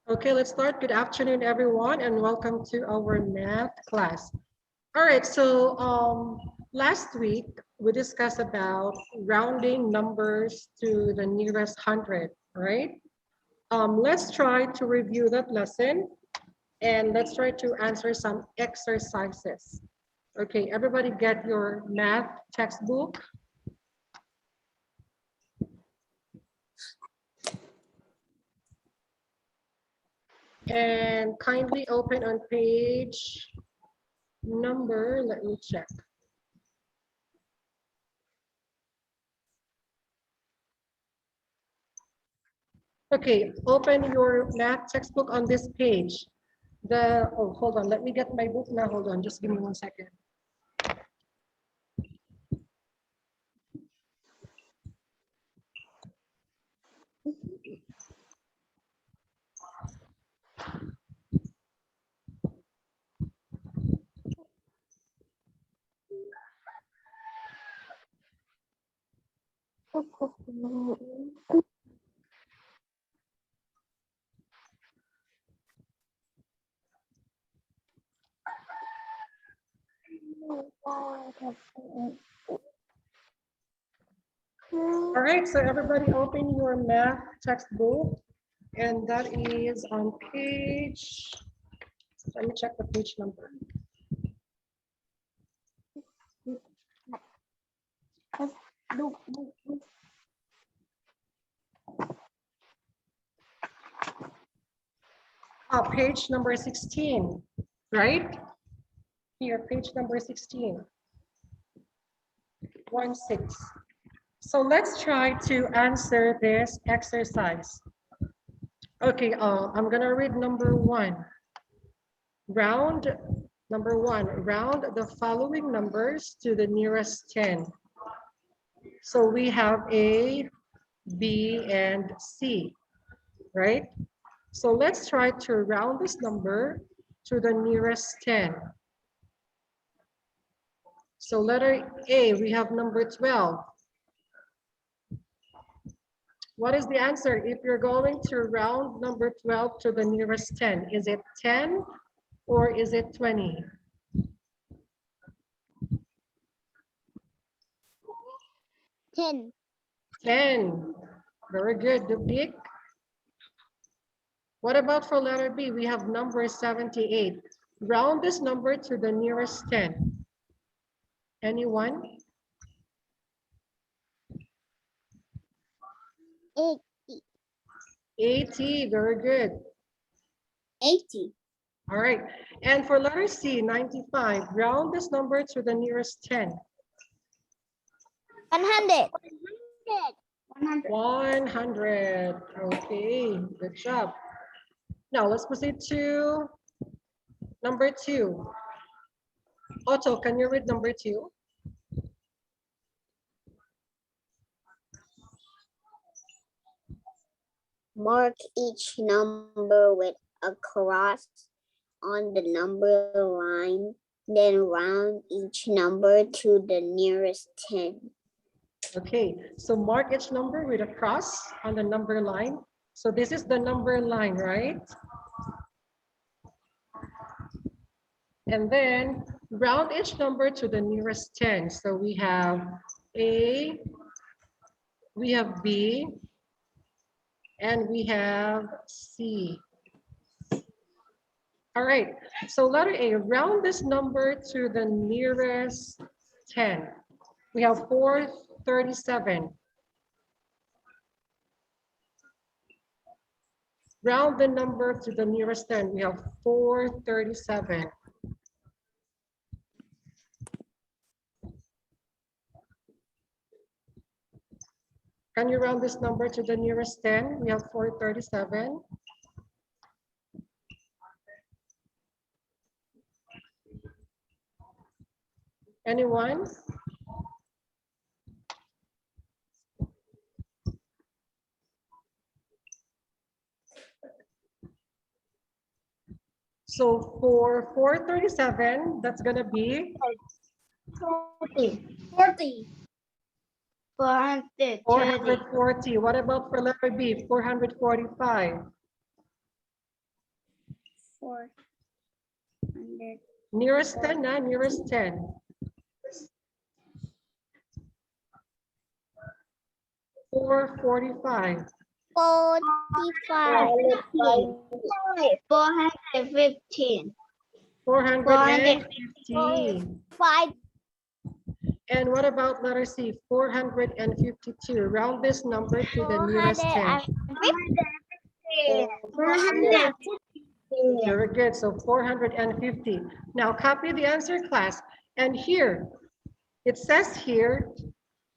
Okay, let's start. Good afternoon, everyone, and welcome to our math class. All right, so last week we discussed about rounding numbers to the nearest hundred, right? Let's try to review that lesson and let's try to answer some exercises. Okay, everybody get your math textbook. And kindly open on page number, let me check. Okay, open your math textbook on this page. Oh, hold on, let me get my book now. Hold on, just give me 1 second. All right, so everybody open your math textbook, and that is on page, let me check the page number. Page number 16, right? Here, page number 16. 1-6. So let's try to answer this exercise. Okay, I'm gonna read number 1. Round, number 1, round the following numbers to the nearest 10. So we have A, B, and C, right? So let's try to round this number to the nearest 10. So letter A, we have number 12. What is the answer if you're going to round number 12 to the nearest 10? Is it 10 or is it 20? 10. 10. Very good, Dubik. What about for letter B? We have number 78. Round this number to the nearest 10. Anyone? 80. 80, very good. 80. All right, and for letter C, 95, round this number to the nearest 10. 100. 100, okay, good job. Now let's proceed to number 2. Otto, can you read number 2? Mark each number with a cross on the number line, then round each number to the nearest 10. Okay, so mark each number with a cross on the number line. So this is the number line, right? And then round each number to the nearest 10. So we have A, we have B, and we have C. All right, so letter A, round this number to the nearest 10. We have 437. Round the number to the nearest 10. We have 437. Can you round this number to the nearest 10? We have 437. Anyone? So for 437, that's gonna be 40. 40. 430. 440. What about for letter B? 445. 400. Nearest 10, nearest 10. 445. 45. 415. 450. 5. And what about letter C? 452. Round this number to the nearest 10. 450. Very good. So 450. Now copy the answer, class. And here, it says here,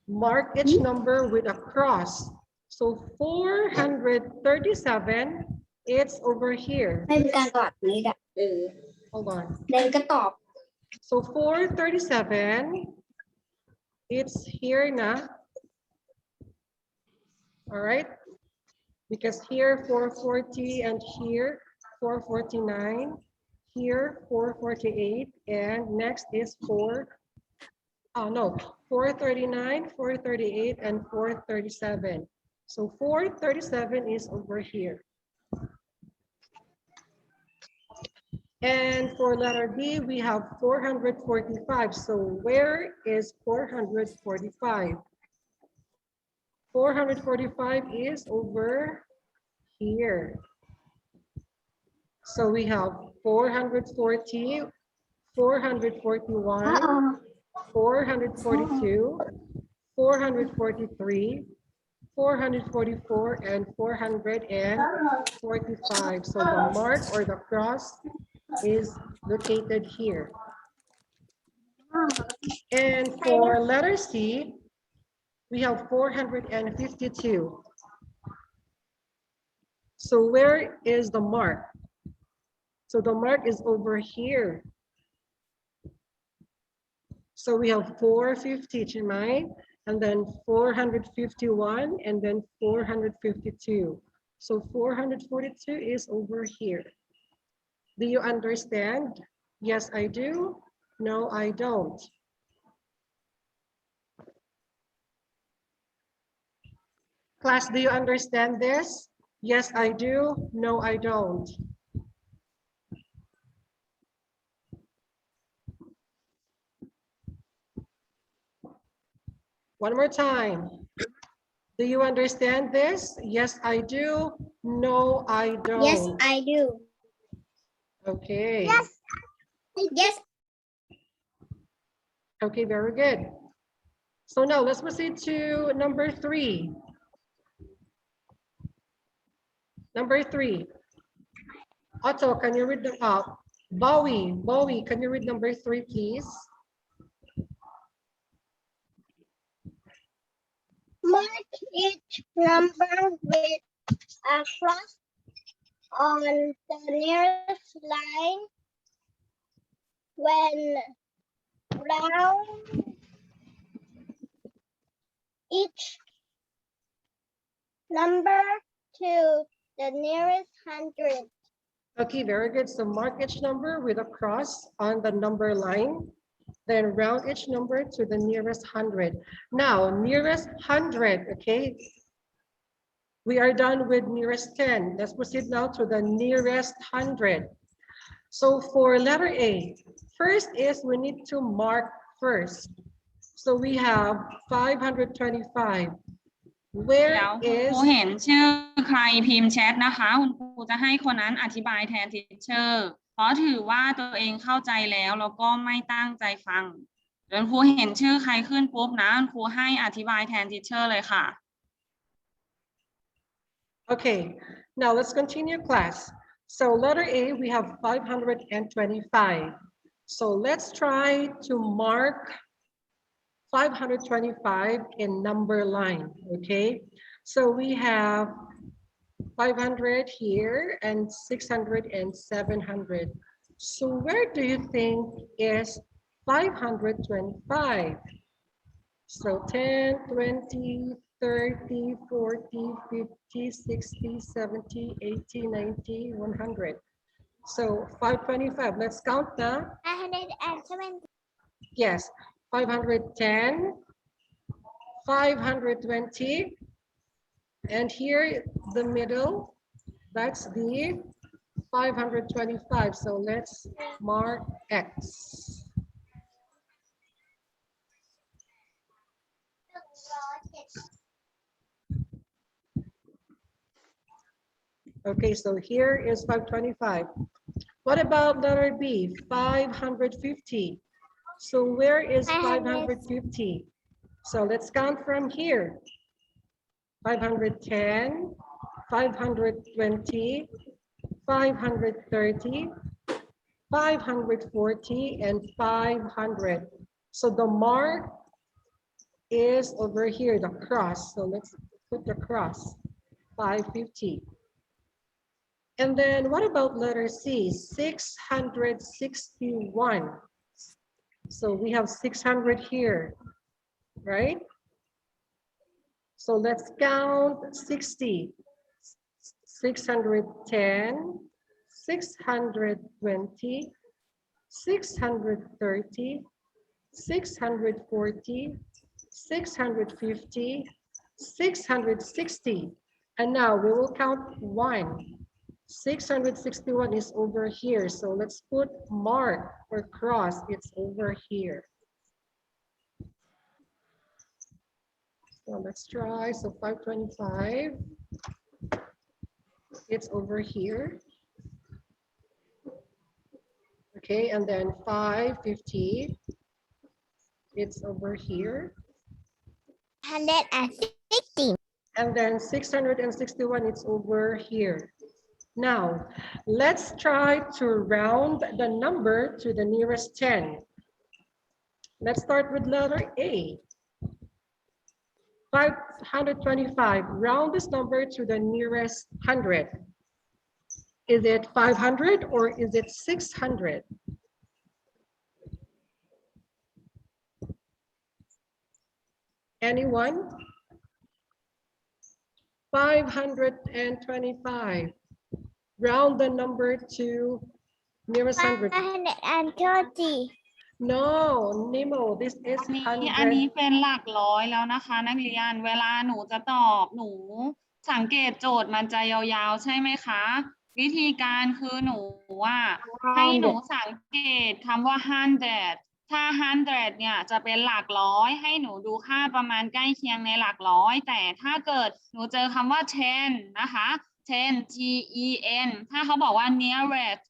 mark each number with a cross. So 437, it's over here. Hold on. So 437, it's here now. All right. Because here 440 and here 449, here 448, and next is 439, 438, and 437. So 437 is over here. And for letter B, we have 445. So where is 445? 445 is over here. So we have 440, 441, 442, 443, 444, and 445. So the mark or the cross is located here. And for letter C, we have 452. So where is the mark? So the mark is over here. So we have 450, Chimay, and then 451, and then 452. So 442 is over here. Do you understand? Yes, I do. No, I don't. Class, do you understand this? Yes, I do. No, I don't. One more time. Do you understand this? Yes, I do. No, I don't. Yes, I do. Okay. Yes. Okay, very good. So now let's proceed to number 3. Number 3. Otto, can you read the Bowie, can you read number 3, please? Mark each number with a cross on the nearest line when round each number to the nearest 100. Okay, very good. So mark each number with a cross on the number line, then round each number to the nearest 100. Now, nearest 100, okay? We are done with nearest 10. Let's proceed now to the nearest 100. So for letter A, first is we need to mark first. So we have 525. เดี๋ยว Where คุณค is รูเห็นชื่อใครพิมพ์แชทนะคะคุณครูจะให้คนนั้นอธิบายแทนทีเชอร์เพราะถือว่าตัวเองเข้าใจแล้วแล้วก็ไม่ตั้งใจฟังเดี๋ยวคุณครูเห็นชื่อใครขึ้นปุ๊บนะคุณครูให้อธิบายแทนทีเชอร์เลยค่ะ Okay, now let's continue class. So letter A, we have 525. So let's try to mark 525 in number line, okay? So we have 500 here and 600 and 700. So where do you think is 525? So 10, 20, 30, 40, 50, 60, 70, 80, 90, 100. So 525, let's count the. 170. Yes, 510, 520, and here the middle, that's the 525. So let's mark X. Okay, so here is 525. What about letter B? 550. So where is 550? So let's count from here. 510, 520, 530, 540, and 500. So the mark is over here, the cross. So let's put the cross, 550. And then what about letter C? 661. So we have 600 here, right? So let's count 60. 610, 620, 630, 640, 650, 660. And now we will count 1. 661 is over here. So let's put mark or cross. It's over here. So let's try. So 525. It's over here. Okay, and then 550. It's over here. 160. And then 661, it's over here. Now, let's try to round the number to the nearest 10. Let's start with letter A. 525. Round this number to the nearest 100. Is it 500 or is it 600? Anyone? 525. Round the number to nearest 100. 130. No, Nemo, this is อันนี้ 100. เป็นหลักร้อยแล้วนะคะนักเรียนเวลาหนูจะตอบหนูสังเกตโจทย์มันจะยาวๆใช่ไหมคะ วิธีการคือหนูว่าให้หนูสังเกตคำว่า 100 ถ้า 100 เนี่ยจะเป็นหลักร้อยให้หนูดูค่าประมาณใกล้เคียงในหลักร้อยแต่ถ้าเกิดหนูเจอคำว่า 10 นะคะ 10 ten ถ้าเขาบอกว่า nearest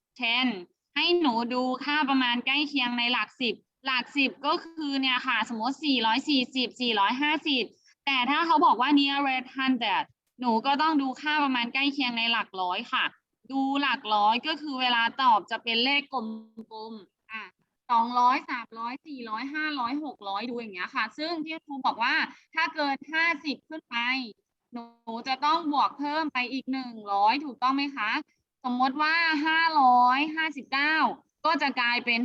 10 ให้หนูดูค่าประมาณใกล้เคียงในหลัก 10 หลัก 10 ก็คือเนี่ยค่ะสมมติ440 450แต่ถ้าเขาบอกว่า nearest 100 หนูก็ต้องดูค่าประมาณใกล้เคียงในหลักร้อยค่ะดูหลักร้อยก็คือเวลาตอบจะเป็นเลขกลมๆ200 300 400 500 600ดูอย่างเงี้ยค่ะซึ่งที่ครูบอกว่าถ้าเกิน50ขึ้นไปหนูจะต้องบวกเพิ่มไปอีก100ถูกต้องไหมคะสมมติว่า559ก็จะกลายเป็น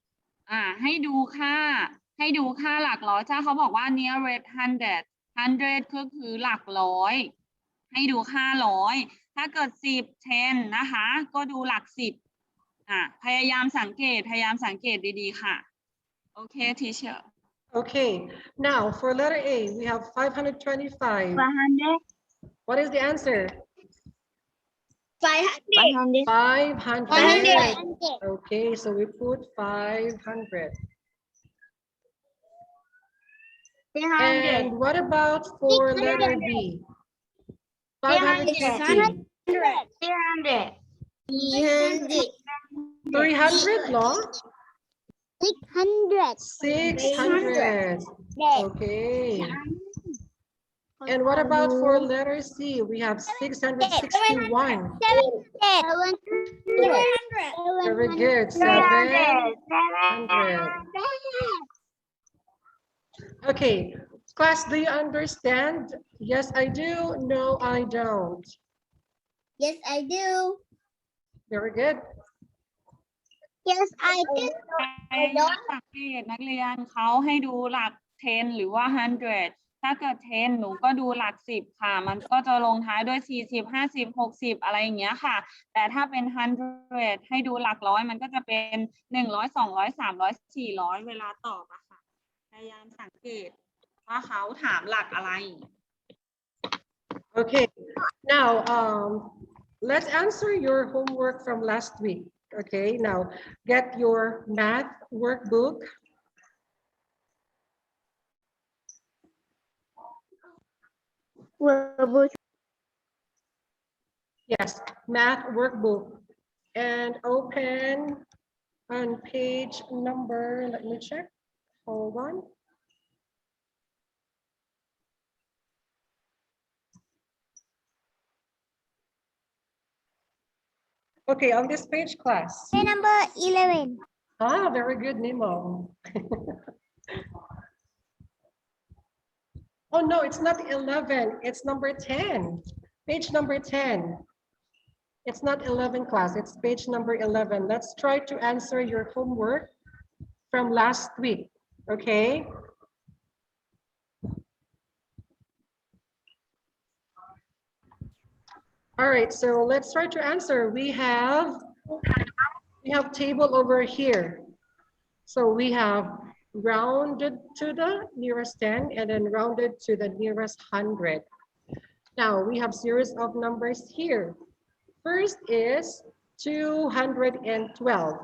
600ให้ดูค่าหลักร้อยถ้าเขาบอกว่า nearest 100 100ก็คือหลักร้อยให้ดูค่าร้อยถ้าเกิด10 10นะคะก็ดูหลัก10พยายามสังเกตดีๆค่ะโอเค teacher Okay, now for letter A, we have 525. 500. What is the answer? 500. 500. Okay, so we put 500. And what about for letter B? 550. 300. 300, no? 600. 600. Okay. And what about for letter C? We have 661. 700. Very good. 700. Okay. Class, do you understand? Yes, I do. No, I don't. Yes, I do. Very good. Yes, I do. สังเกตนักเรียนเขาให้ดูหลัก 10 หรือว่า 100 ถ้าเกิด 10 หนูก็ดูหลัก 10 ค่ะ มันก็จะลงท้ายด้วย 40 50 60 อะไรอย่างเงี้ยค่ะ แต่ถ้าเป็น 100 ให้ดูหลักร้อยมันก็จะเป็น100 200 300 400 เวลาตอบอะค่ะ พยายามสังเกตว่าเขาถามหลักอะไร Okay. Now, let's answer your homework from last week. Okay, now get your math workbook. Yes, math workbook. And open on page number, let me check. Hold on. Okay, on this page, class. Number 11. Ah, very good, Nemo. Oh, no, it's not 11. It's number 10. Page number 10. It's not 11, class. It's page number 11. Let's try to answer your homework from last week. Okay. All right, so let's try to answer. We have table over here. So we have rounded to the nearest 10 and then rounded to the nearest 100. Now we have series of numbers here. First is 212.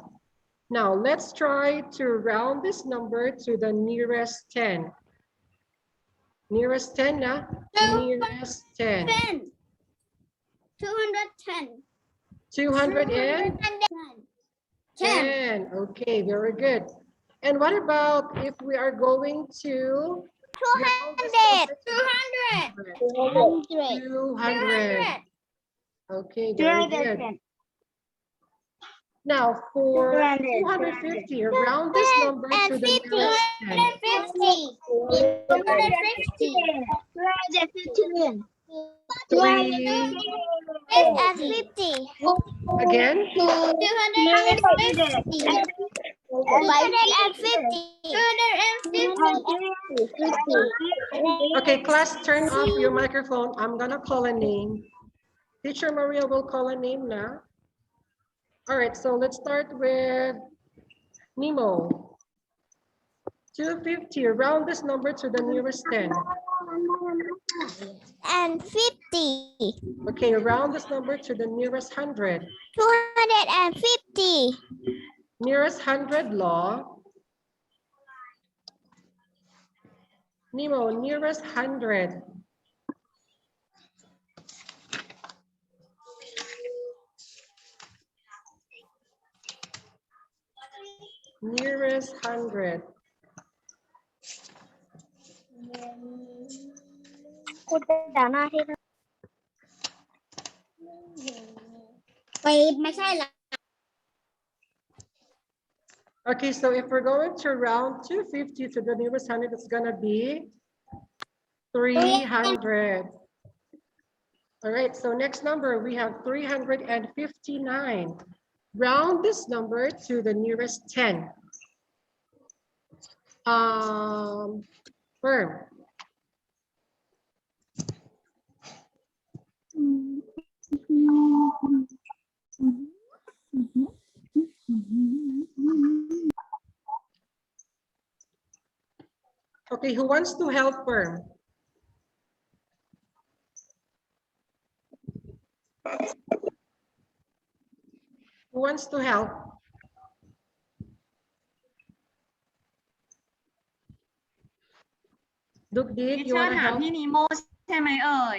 Now let's try to round this number to the nearest 10. Nearest 10 na? Nearest 10. 210. 210. Okay, very good. And what about if we are going to 200. 200. Okay, very good. Now for 250, round this number to the nearest 10. 250. Again? 250. Okay, class, turn off your microphone. I'm gonna call a name. Teacher Maria will call a name now. All right, so let's start with Nemo. 250, round this number to the nearest 10. And 50. Okay, round this number to the nearest 100. 250. Nearest 100, Law. Nemo, nearest 100. Nearest 100. Okay, so if we're going to round 250 to the nearest 100, it's gonna be 300. All right, so next number, we have 359. Round this number to the nearest 10. Firm. Okay, who wants to help Firm? Who wants to help? Duke Dick, ที you เชอร์ wanna ถาม help? พี่นิโมใช่ไหมเอ่ย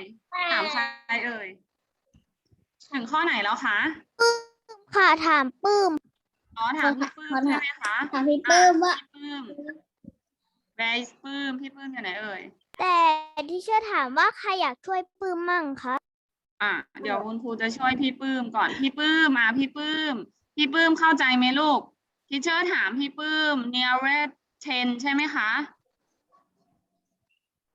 ถามใครเอ่ย ถึงข้อไหนแล้วคะ ค่ะถามปื้ม อ๋อ ถามพี่ปื้มใช่ไหมคะ ถามพี่ปื้มว่า พี่ปื้มแวร์สปื้ม พี่ปื้มอยู่ไหนเอ่ย แต่ที่เชื่อถามว่าใครอยากช่วยปื้มมั่งคะ เดี๋ยวคุณครูจะช่วยพี่ปื้มก่อน พี่ปื้มพี่ปื้ม พี่ปื้มเข้าใจไหมลูกทีเชอร์ถามพี่ปื้ม nearest 10 ใช่ไหมคะ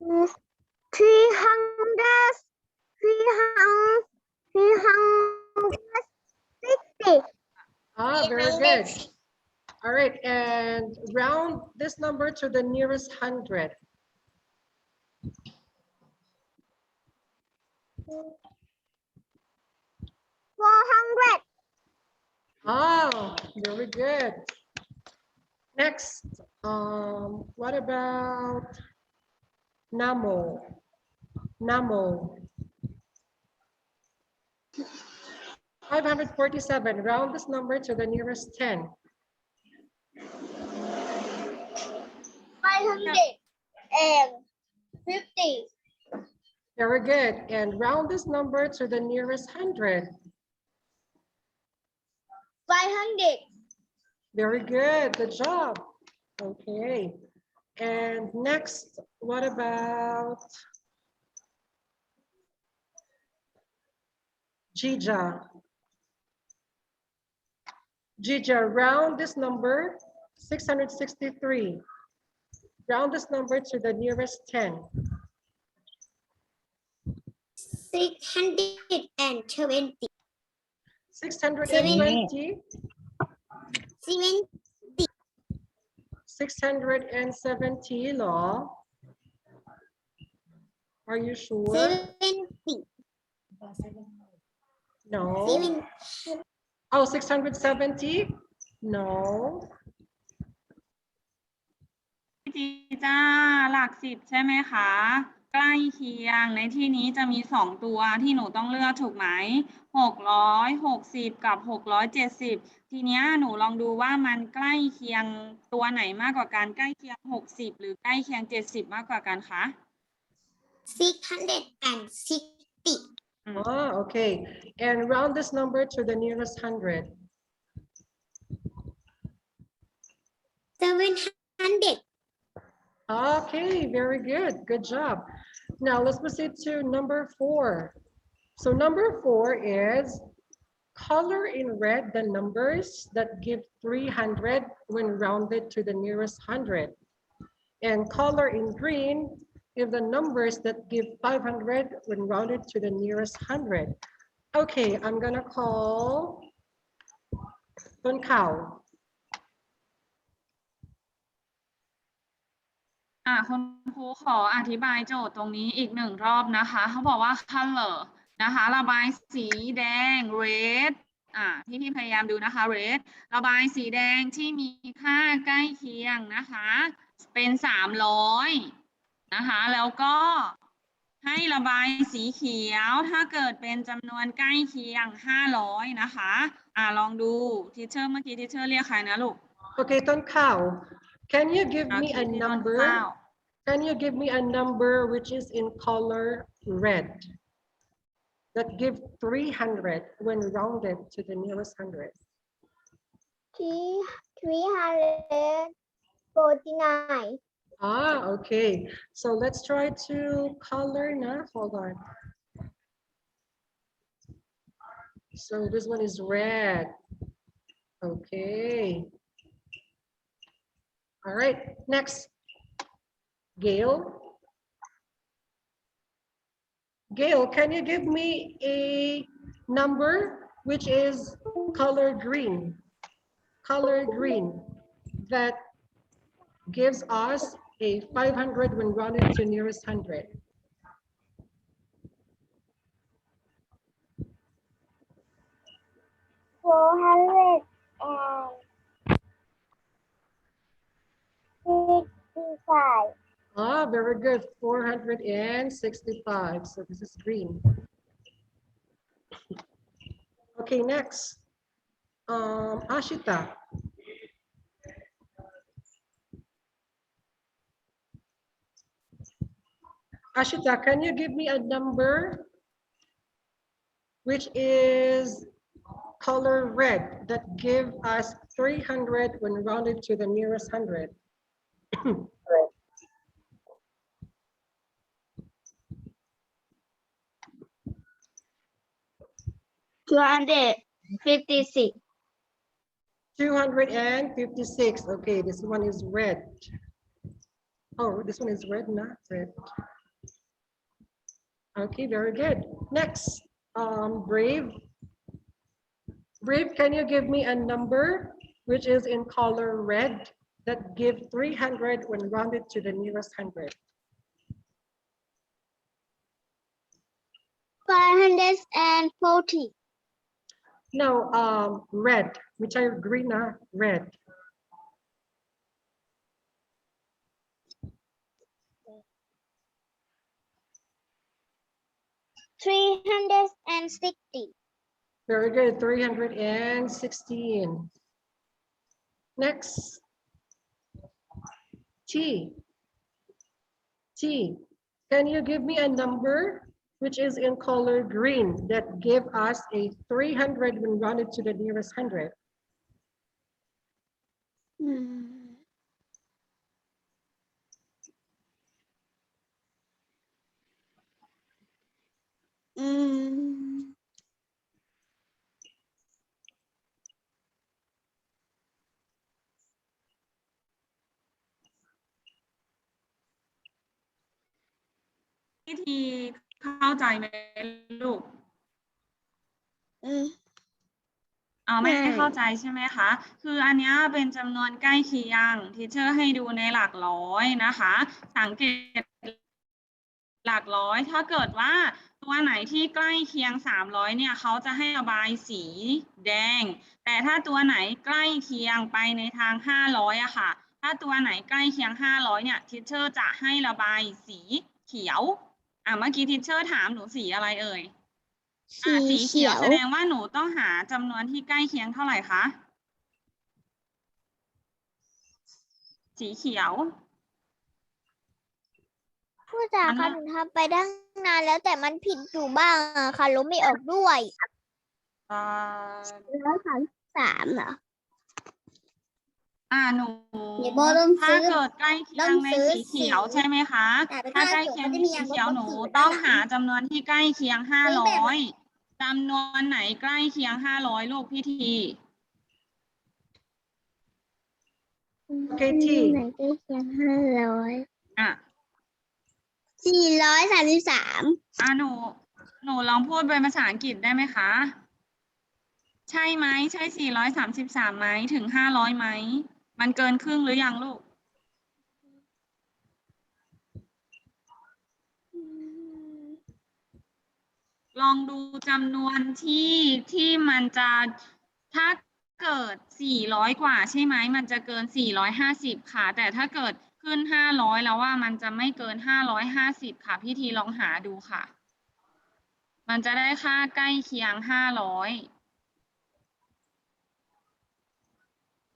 350. Ah, very good. All right, and round this number to the nearest 100. 400. Oh, very good. Next, what about Namo? Namo. 547. Round this number to the nearest 10. 550. Very good. And round this number to the nearest 100. 500. Very good. Good job. Okay. And next, what about Jija? Jija, round this number 663. Round this number to the nearest 10. 620. 620. 70. 670 law. Are you sure? 70. No. 70. Oh, 670? No. จีจ้าหลักสิบใช่ไหมคะ ใกล้เคียงในที่นี้จะมีสองตัวที่หนูต้องเลือกถูกไหม660กับ670ทีเนี้ยหนูลองดูว่ามันใกล้เคียงตัวไหนมากกว่ากันใกล้เคียง60หรือใกล้เคียง70มากกว่ากันคะ 660. Oh, okay. And round this number to the nearest 100. 700. Okay, very good. Good job. Now let's proceed to number 4. So number 4 is color in red the numbers that give 300 when rounded to the nearest 100. And color in green if the numbers that give 500 when rounded to the nearest 100. Okay, I'm gonna call Ton Kao. คุณครูขออธิบายโจทย์ตรงนี้อีกหนึ่งรอบนะคะเขาบอกว่า color นะคะระบายสีแดง red พี่พยายามดูนะคะ red ระบายสีแดงที่มีค่าใกล้เคียงนะคะเป็น300นะคะแล้วก็ให้ระบายสีเขียวถ้าเกิดเป็นจำนวนใกล้เคียง500นะคะลองดูทีเชอร์เมื่อกี้ทีเชอร์เรียกใครนะลูก Okay, Ton Kao, can you give me a Okay, Ton number? Kao. Can you give me a number which is in color red that give 300 when rounded to the nearest 100? 349. Okay. So let's try to color now. Hold on. So this one is red. Okay. All right. Next. Gail. Gail, can you give me a number which is color green? Color green that gives us a 500 when rounded to nearest 100. 465. Very good. 465. So this is green. Okay, next. Ashita. Ashita, can you give me a number which is color red that give us 300 when rounded to the nearest 100? 256. 256. Okay, this one is red. Oh, this one is red, not red. Okay, very good. Next, Brave. Brave, can you give me a number which is in color red that give 300 when rounded to the nearest 100? 540. No, red, which are green, red. 360. Very good, 316. Next, T. T, can you give me a number which is in color green that give us a 300 when rounded to the nearest 100?วิธีเข้าใจไหมลูกไม่เข้าใจใช่ไหมคะ คืออันนี้เป็นจำนวนใกล้เคียงทีเชอร์ให้ดูในหลักร้อยนะคะ สังเกตหลักร้อยถ้าเกิดว่าตัวไหนที่ใกล้เคียง300เนี่ยเขาจะให้ระบายสีแดง แต่ถ้าตัวไหนใกล้เคียงไปในทาง500อะค่ะ ถ้าตัวไหนใกล้เคียง500เนี่ยทีเชอร์จะให้ระบายสีเขียวเมื่อกี้ทีเชอร์ถามหนูสีอะไรเอ่ยสีเขียวแสดงว่าหนูต้องหาจำนวนที่ใกล้เคียงเท่าไหร่คะสีเขียวผู้จ๋าคะหนูทำไปตั้งนานแล้วแต่มันผิดอยู่บ้างอะค่ะลบไม่ออกด้วย133เหรอหนู เดี๋ยวโบต้องซื้ ถ้า อ เกิดใกล้เคียงในสีเขียวใช่ไหมคะ แต่ไป ถ้าใกล้ ข้าง เคียง เขี ใน ยว สีเขียว ก็จะมี หนู ลบ ต้อง ด้านหลัง หาจำนวนที่ใกล้เคียง500จำนวนไหนใกล้เคียง500ลูกพี่ที Okay, T. ไหนใกล้เคียง500 อ่ะ 433หนูลองพูดเป็นภาษาอังกฤษได้ไหมคะ ใช่ไหมใช่433ไหมถึง500ไหมมันเกินครึ่งหรือยังลูกลองดูจำนวนที่มันจะถ้าเกิด400กว่าใช่ไหมมันจะเกิน450ค่ะแต่ถ้าเกิดขึ้น500แล้วว่ามันจะไม่เกิน550ค่ะพี่ทีลองหาดูค่ะมันจะได้ค่าใกล้เคียง500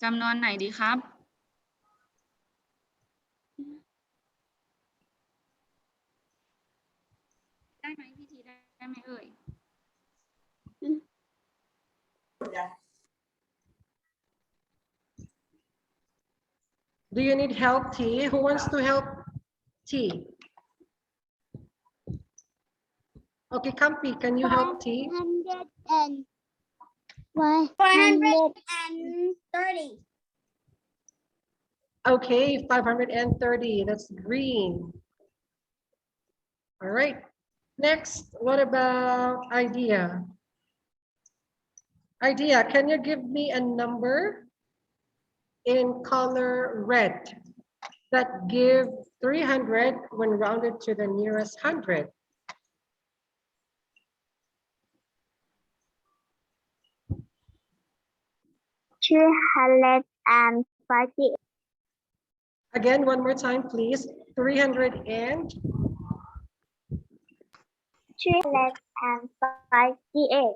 จำนวนไหนดีครับได้ไหมพี่ทีได้ไหมเอ่ยDo you need help, T? Who wants to help T? Okay, Kampi, can you help T? 430 Okay, 530, that's green. All right, next, what about Idea? Idea, can you give me a number in color red that give 300 when rounded to the nearest 100? Again, one more time, please. 300 and 358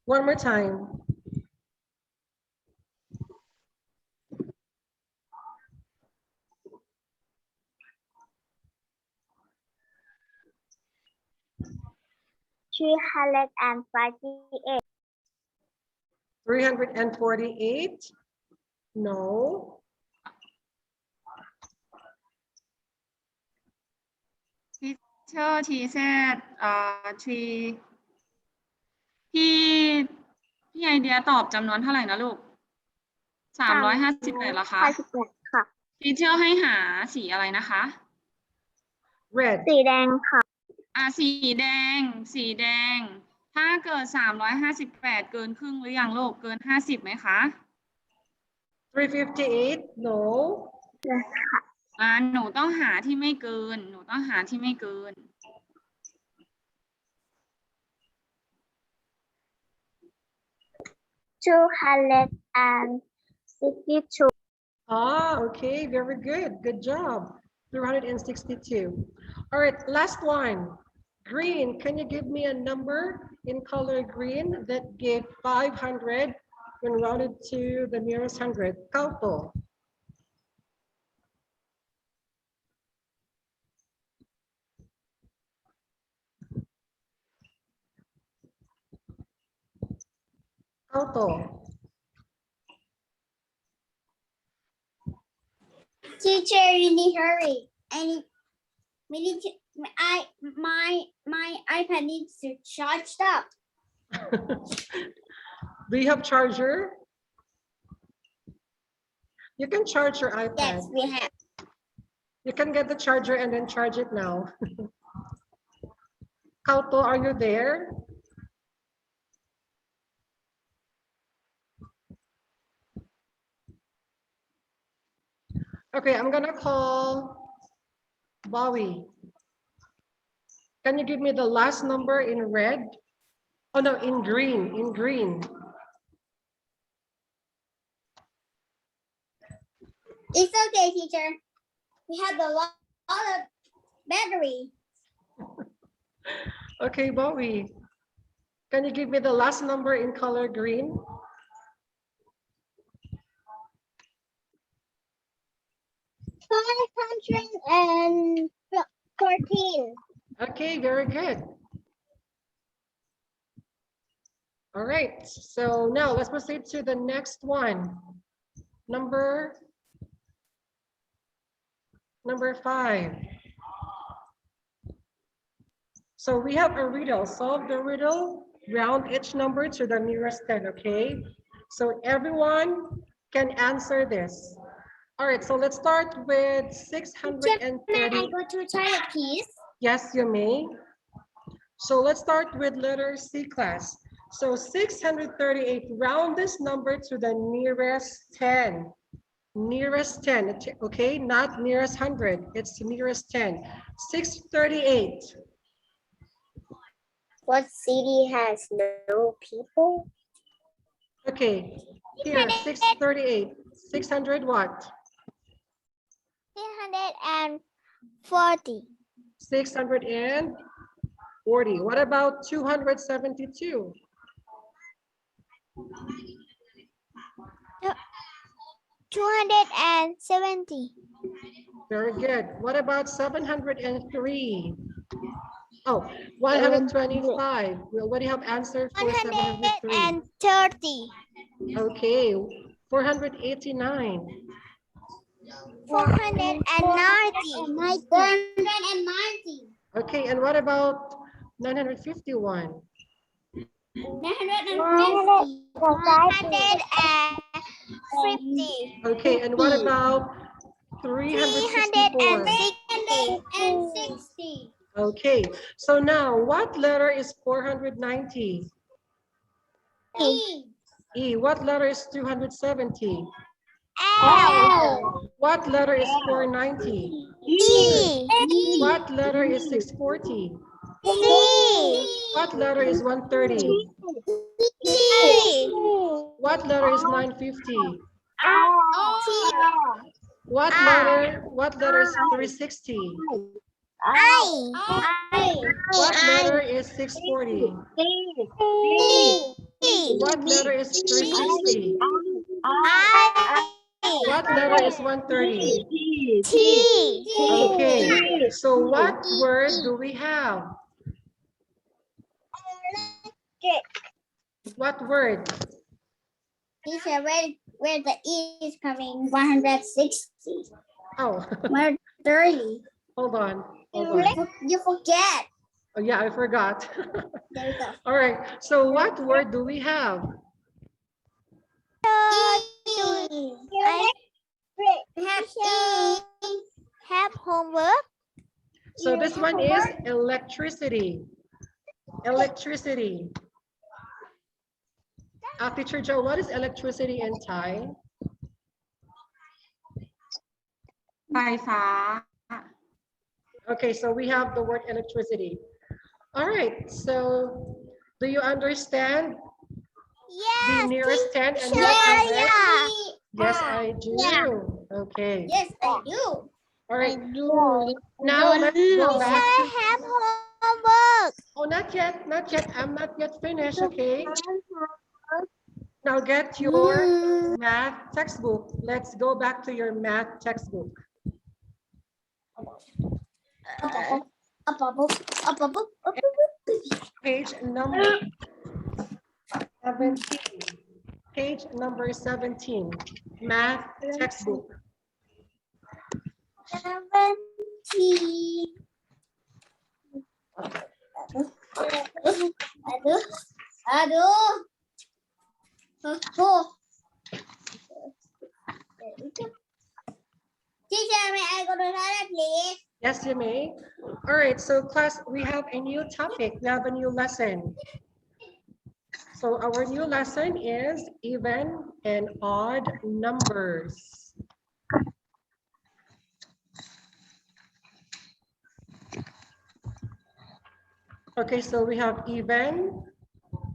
one more time. 358 348? No. Teacher, she said, พี่ไอเดียตอบจำนวนเท่าไหร่นะลูก358เหรอคะ 58ค่ะ Teacher ให้หาสีอะไรนะคะ Red. สีแดงค่ะ สีแดง ถ้าเกิด358เกินครึ่งหรือยังลูกเกิน50ไหมคะ 358? No. หนูต้องหาที่ไม่เกิน 262 Okay, very good. Good job. 362. All right, last one. Green, can you give me a number in color green that gave 500 when rounded to the nearest hundred? Kauto. Kauto. Teacher, you need hurry. We need to. My iPad needs to charge up. Do you have charger? You can charge your iPad. Yes, we have. You can get the charger and then charge it now. Kauto, are you there? Okay, I'm gonna call Bowie. Can you give me the last number in red? Oh no, in green, in green. It's okay, teacher. We have a lot of battery. Okay, Bowie. Can you give me the last number in color green? 514. Okay, very good. All right, so now let's proceed to the next one. Number 5. So we have a riddle. Solve the riddle, round each number to the nearest 10, okay? So everyone can answer this. All right, so let's start with 630. Can I go to the toilet, please? Yes, you may. So let's start with letter C, class. So 638, round this number to the nearest 10. Nearest 10, okay? Not nearest 100, it's nearest 10. 638. What city has no people? Okay, here, 638. 600 what? 340. 640. What about 272? 270. Very good. What about 703? Oh, 125. Well, what do you have answer for 703? 130. Okay, 489. 490. 490. Okay, and what about 951? 950. 150. Okay, and what about 364? 360. Okay, so now what letter is 490? E. E. What letter is 270? L. What letter is 490? E. What letter is 640? C. What letter is 130? E. What letter is 950? What letter is 360? I. What letter is 640? What letter is 360? What letter is 130? T. Okay, so what word do we have? What word? Teacher, where the E is coming? 160. Oh, 130. hold on. Hold on. You forget. Oh, yeah, I forgot. There we go. All right, so what word do we have? Have homework. So this one is electricity. Electricity. Teacher Joe, what is electricity in Thai? ไฟฟ้า Okay, so we have the word electricity. All right, so do you understand the nearest 10 and nearest 100? Yes, I do. Okay. Yes, I do. All right. Now let's go back. have homework. Oh, not yet, not yet. I'm not yet finished, okay? Now get your math textbook. Let's go back to your math textbook. Page number 17. Page number 17. Math textbook. 17. Aduh. Teacher, may I go to the toilet, please? Yes, you may. All right, so class, we have a new topic. We have a new lesson. So our new lesson is even and odd numbers. Okay, so we have even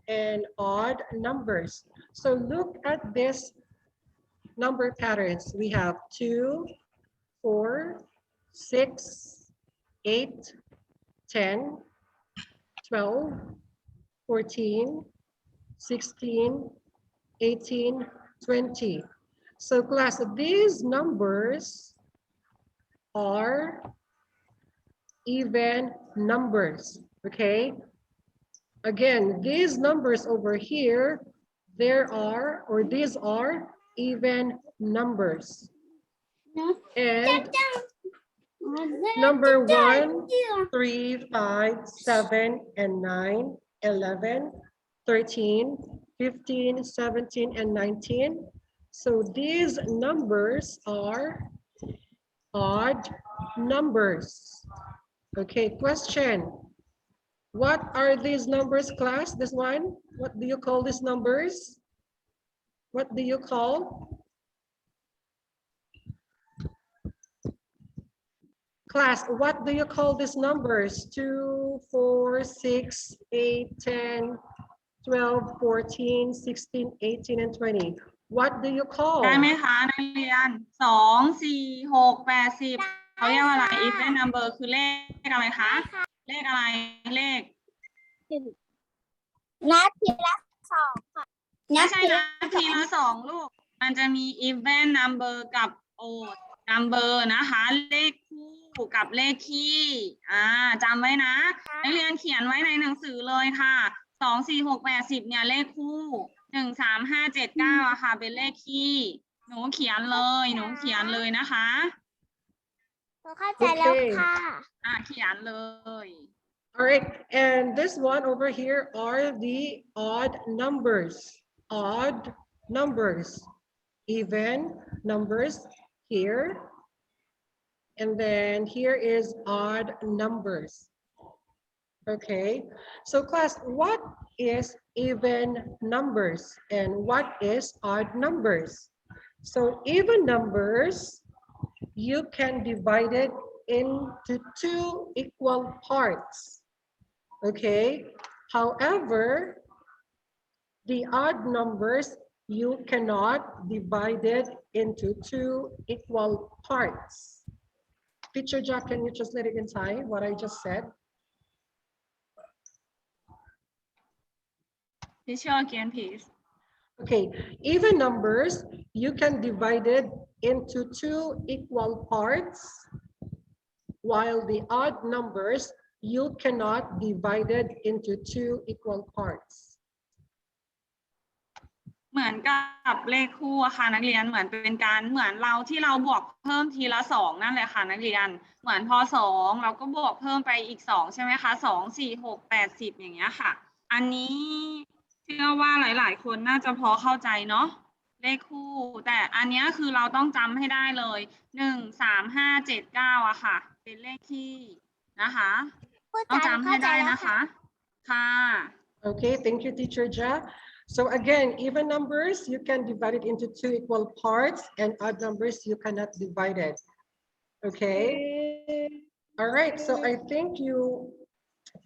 and odd numbers. So look at this number patterns. We have 2, 4, 6, 8, 10, 12, 14, 16, 18, 20. So class, these numbers are even numbers, okay? Again, these numbers over here, these are even numbers. And number 1, 3, 5, 7, and 9, 11, 13, 15, 17, and 19. So these numbers are odd numbers. Okay, question. What are these numbers, class? This one? What do you call these numbers? What do you call? Class, what do you call these numbers? 2, 4, 6, 8, 10, 12, 14, 16, 18, and 20. What do you call? ได้ไหมคะนักเรียน2 4 6 8 10เขาเรียกว่าอะไร even number คือเลขอะไรคะเลขอะไรเลข นับทีละสองค่ะ ไม่ใช่นะทีละ2ลูกมันจะมี even number กับ odd number นะคะเลขคู่กับเลขคี่จำไว้นะนักเรียนเขียนไว้ในหนังสือเลยค่ะ2 4 6 8 10เนี่ยเลขคู่1 3 5 7 9อะค่ะเป็นเลขคี่หนูเขียนเลยนะคะ เข้าใจแล้วค่ะ เขียนเลย All right, and this one over here are the odd numbers. Odd numbers. Even numbers here. And then here is odd numbers. Okay, so class, what is even numbers and what is odd numbers? So even numbers, you can divide it into 2 equal parts. Okay, however, the odd numbers, you cannot divide it into 2 equal parts. Teacher Jack, can you translate it in Thai, what I just said? Teacher again, please. Okay, even numbers, you can divide it into 2 equal parts, while the odd numbers, you cannot divide it into 2 equal parts. เหมือนกับเลขคู่อะค่ะนักเรียนเหมือนเราที่เราบวกเพิ่มทีละ2นั่นแหละค่ะนักเรียนเหมือนพอ2เราก็บวกเพิ่มไปอีก2ใช่ไหมคะ2 4 6 8 10อย่างเงี้ยค่ะอันนี้เชื่อว่าหลายๆคนน่าจะพอเข้าใจเนาะเลขคู่แต่อันนี้คือเราต้องจำให้ได้เลย1 3 5 7 9อะค่ะเป็นเลขที่นะคะต้องจำให้ได้นะคะค่ะ Okay, thank you, Teacher Ja. So again, even numbers, you can divide it into 2 equal parts, and odd numbers, you cannot divide it. Okay? All right, so I think you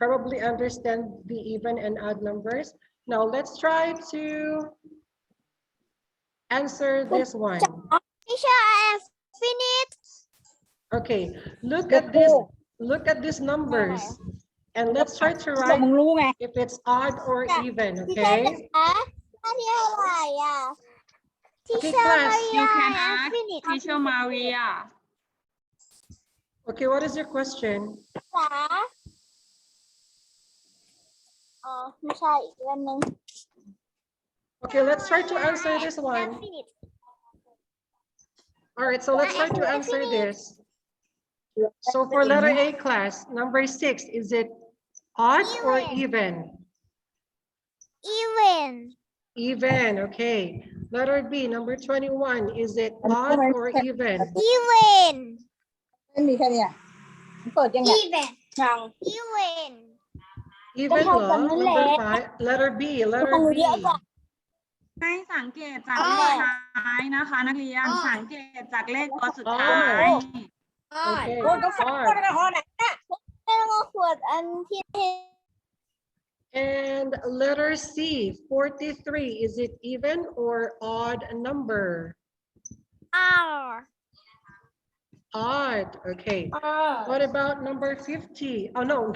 probably understand the even and odd numbers. Now let's try to answer this one. Teacher, I have finished. Okay, look at this. Look at these numbers. And let's try to บอก write มึงรู้ไง if it's odd or even, ที่เท่า okay? ที่เท่าไหร่อ่ะที่ Okay, เชอร์ class. มาริ You ยา can แอ ask นฟินิช Teacher Maria. Okay, what is your question? จ๋าอ๋อไม่ใช่อีกอันนึง Okay, let's try to answer this one. All right, so let's try to answer this. So for letter A class, number 6, is it odd or even? even Even, okay. Letter B, number 21, is it odd or even? even ไม่มีแค่เนี้ยมันเปิดยังไง even ยัง even Even เท่ากัน law, นั่นแหละ number 5, letter B, ของ letter หนู B. เยอะกว่า ให้สังเกตจากเลขท้ายนะคะนักเรียน สังเกตจากเลขตัวสุดท้าย Okay, โอ้ยต้องฟัง odd. คนละคนไหนเนี่ย แล้วก็ขวดอันที่ And letter C, 43, is it even or odd number? are Odd, okay. What about number 50? Oh no,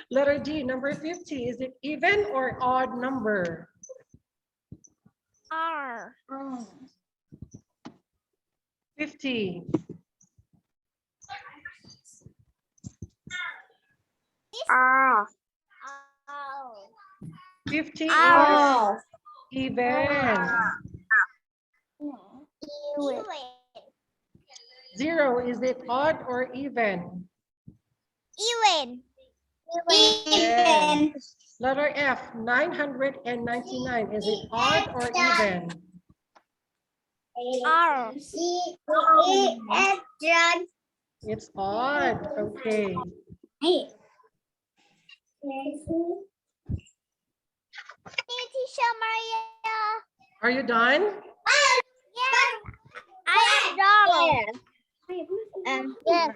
letter D, number 50, is it even or odd number? are 50. are 50 are is even. even 0, is it odd or even? even Even. Letter F, 999, is it odd or even? are It's odd, okay. Teacher Maria. Are you done? Yes, I am done. Yes,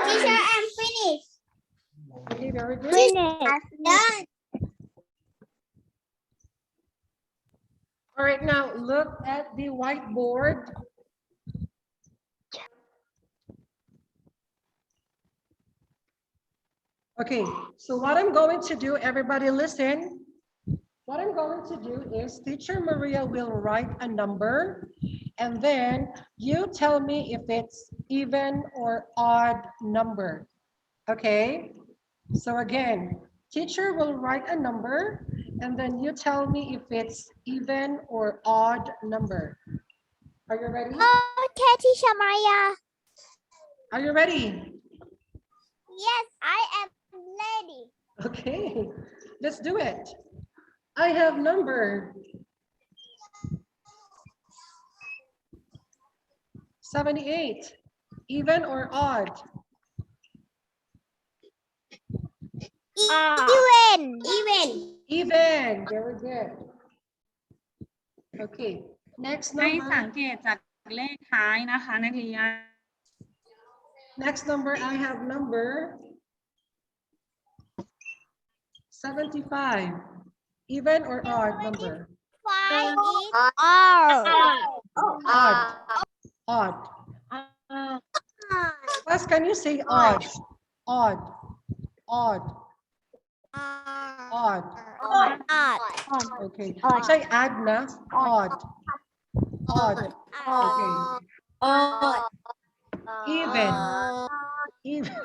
teacher, I'm finished. Okay, very good. Finished. Done. All right, now look at the whiteboard. Okay, so what I'm going to do, everybody listen. What I'm going to do is Teacher Maria will write a number and then you tell me if it's even or odd number. Okay, so again, teacher will write a number and then you tell me if it's even or odd number. Are you ready? Okay, teacher Maria. Are you ready? Yes, I am ready. Okay, let's do it. I have number 78. Even or odd? Even. Even. Even. Very good. Okay. Next ให้สัง number. เกตจากเลขท้ายนะคะนักเรียน Next number. I have number 75. Even or odd number? 5 is odd. Odd. Class, can you say odd? Odd. Odd. Odd. Odd. Okay. Odd. Say add na. Odd. Odd. Okay. Odd. Even. Even.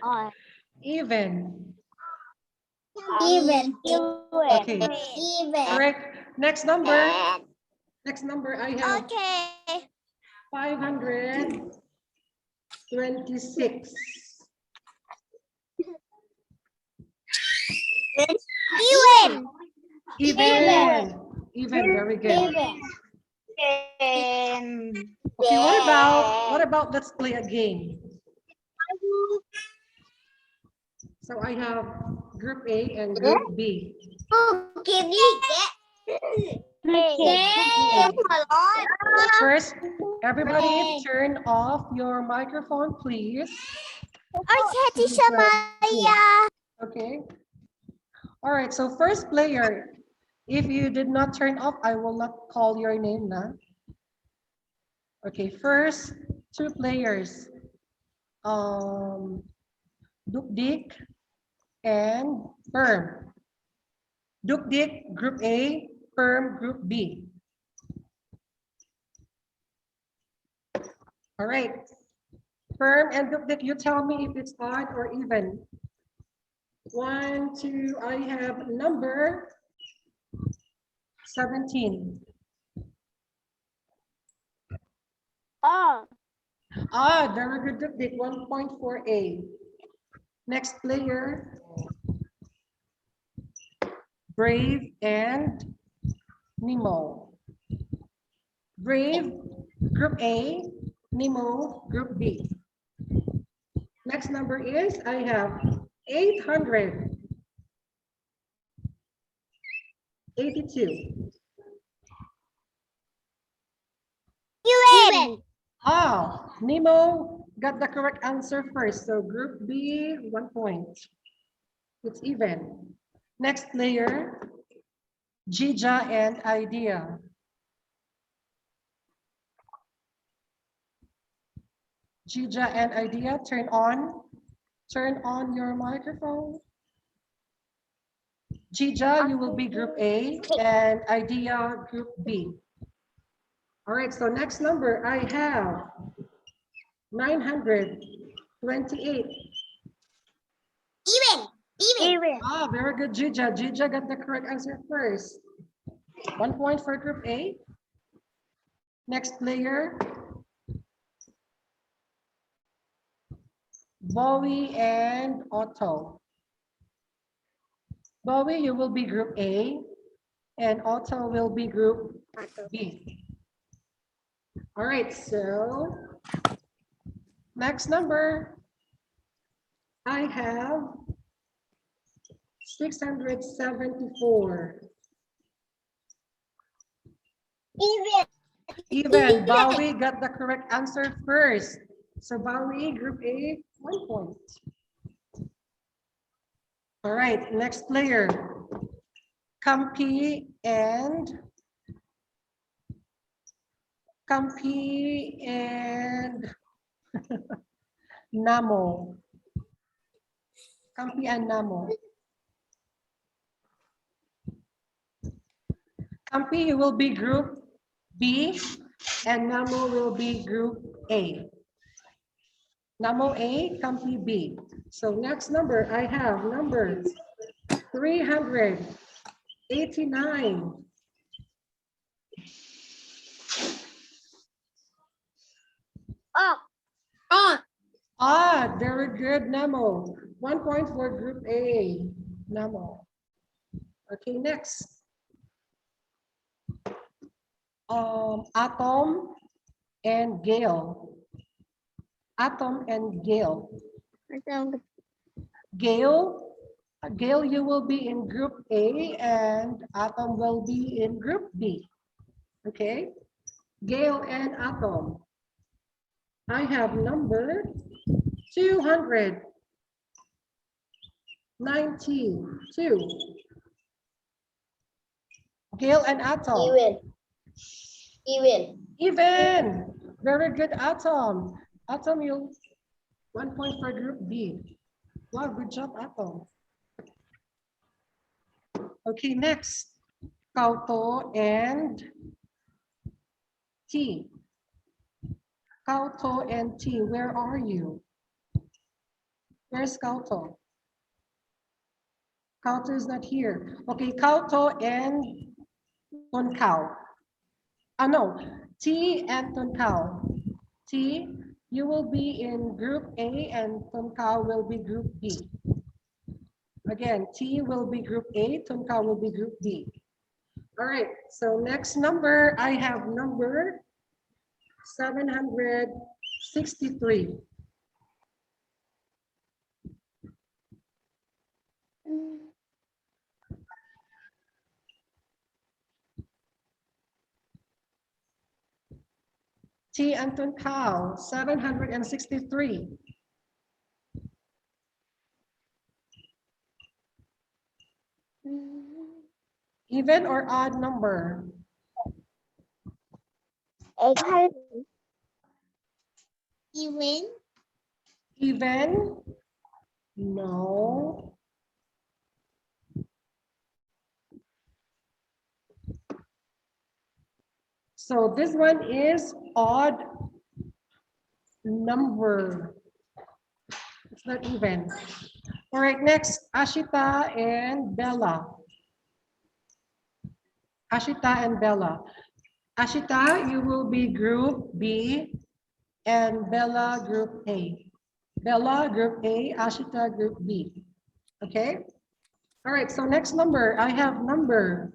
Odd. Even. Even. Okay. Even. Correct. Next number. Next number I have Okay. 526. Even. Even. Even. Very good. Okay, what about let's play a game. So I have group A and group B. Give me that. First, everybody turn off your microphone, please. Okay, teacher Maria. Okay. All right, so first player, if you did not turn off, I will not call your name now. Okay, first two players. Dukdik and firm. Dukdik, group A, firm, group B. All right. Firm and dukdik, you tell me if it's odd or even. 1, 2, I have number 17. Oh. Ah, very good, dukdik, 1 point for A. Next player, Brave and Nemo. Brave, group A, Nemo, group B. Next number is, I have 882. Even. Ah, Nemo got the correct answer first. So group B, 1 point. It's even. Next player, Jija and Idea. Jija and Idea, turn on your microphone. Jija, you will be group A and Idea group B. All right, so next number I have 928. Even. Ah, very good, Jija. Jija got the correct answer first. 1 point for group A. Next player, Bowie and Otto. Bowie, you will be group A, and Otto will be group B. All right, so next number, I have 674. Even Bowie got the correct answer first. So Bowie, group A, 1 point. All right, next player, Campi and Namo. Campi and Namo. Campi, you will be group B, and Namo will be group A. Namo A, Campi B. So next number, I have number 389. Oh. Ah, very good, Namo. 1 point for group A, Namo. Okay, next. Atom and Gale. Atom and Gale. Gale, you will be in group A and Atom will be in group B. Okay? Gale and Atom. I have number 292. Gale and Atom. Even. Very good, Atom. Atom, you 1 point for group B. Wow, good job, Atom. Okay, next. Kauto and T. Kauto and T, where are you? Where's Kauto? Kauto is not here. Okay, Kauto and Tonkao. No, T and Tonkao. T, you will be in group A and Tonkao will be group B. Again, T will be group A, Tonkao will be group B. All right, so next number, I have number 763. T and Tonkao, 763. Even or odd number? Even. Even? No. So this one is odd number. It's not even. All right, next, Ashita and Bella. Ashita and Bella. Ashita, you will be group B and Bella group A. Bella group A, Ashita group B. Okay? All right, so next number, I have number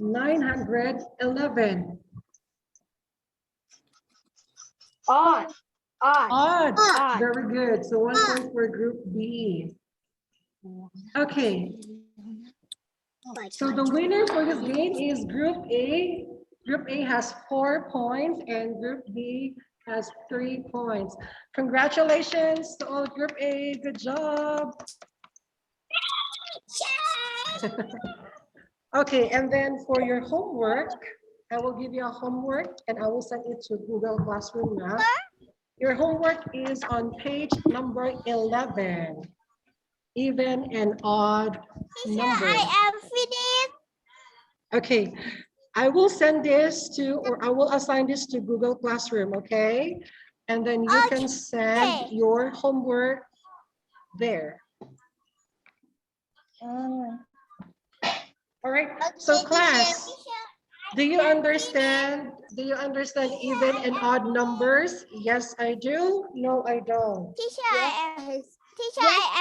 911. Odd. Odd. Odd. Very good. So 1 point for group B. Okay, so the winner for this game is group A. Group A has 4 points and group B has 3 points. Congratulations to all group A. Good job. Okay, and then for your homework, I will give you a homework and I will send it to Google Classroom now. Your homework is on page number 11. Even and odd numbers. I am finished. Okay, I will send this to, or I will assign this to Google Classroom, okay? And then you can send your homework there. All right, so class, do you understand? Do you understand even and odd numbers? Yes, I do. No, I don't. Teacher, I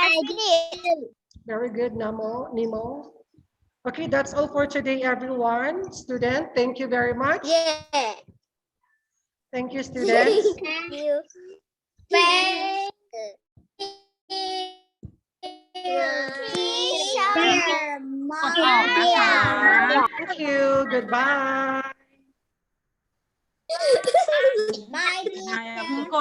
am finished. Very good, Nemo. Okay, that's all for today, everyone. Student, thank you very much. Yeah. Thank you, students. Thank you. Thank Thank you. Goodbye. Bye. อย่าเพิ่งกด